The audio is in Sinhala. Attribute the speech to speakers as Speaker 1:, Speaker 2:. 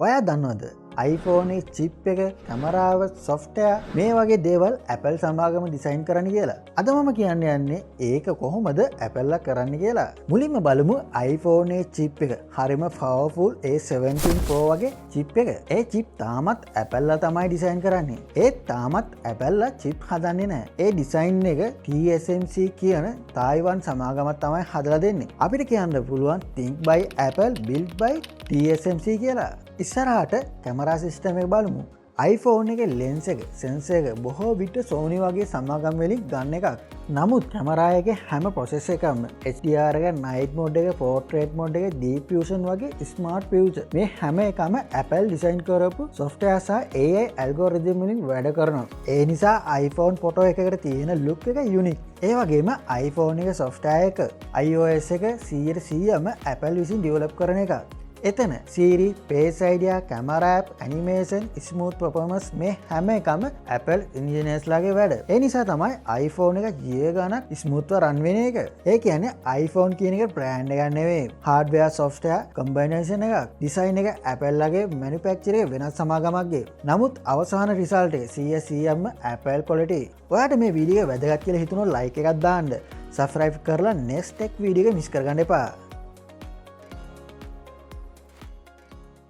Speaker 1: ඔයා දන්නවද iPhone චිප් එක කැමරාව සොෆ්ට්වෙයාර් මේ වගේ දේවල් Apple සමාගම ඩිසයින් කරන්න කියලා. අද මම කියන්න යන්නේ ඒක කොහොමද Apple කරන්න කියලා. මුලින්ම බලමු iPhone චිප් එක. හරිම powerful A17 Pro වගේ චිප් එක. ඒ චිප් තාමත් Apple තමයි ඩිසයින් කරන්නේ. ඒත් තාමත් Apple චිප් හදන්නේ නැහැ. ඒ ඩිසයින් එක TSMC කියන තායිවාන් සමාගමක් තමයි හදලා දෙන්නේ. අපිට කියන්න පුළුවන් think by Apple built by TSMC කියලා. ඉස්සරහට කැමරා සිස්ටම් එක බලමු. iPhone එක ලෙන්ස් එක සෙන්සර් එක බොහෝ විට Sony වගේ සමාගම් වලින් ගන්න එකක්. නමුත් කැමරා එකේ හැම ප්‍රොසෙස් එකක්ම HDR එක, night mode එක, portrait mode එක, deep fusion වගේ smart feature මේ හැම එකම Apple ඩිසයින් කරපු software සහ AI algorithm වලින් වැඩ කරනවා. ඒ නිසා iPhone photo එකකට තියෙන look එක unique. ඒ වගේම iPhone එක software එක iOS එක 100%ම Apple විසින් develop කරන එකක්. එතන Siri, Face ID, Camera App, Animation, Smooth Performance මේ හැම එකම Apple engineers ලාගේ වැඩ. ඒ නිසා තමයි iPhone එක ජීව ගණක් ස්මූත්ව රන් වෙන එක. ඒ කියන්නේ iPhone කියන එක brand එකක් නෙවෙයි. hardware software combination එකක්. design එක Apple ලාගේ manufacturer වෙනස් සමාගමක්ගේ. නමුත් අවසාන result එක 100%ම Apple quality. ඔයාට මේ වීඩියෝ වැදගත් කියලා හිතුනොත් like එකක් දාන්න. subscribe කරලා next tech video එක miss කරගන්න එපා.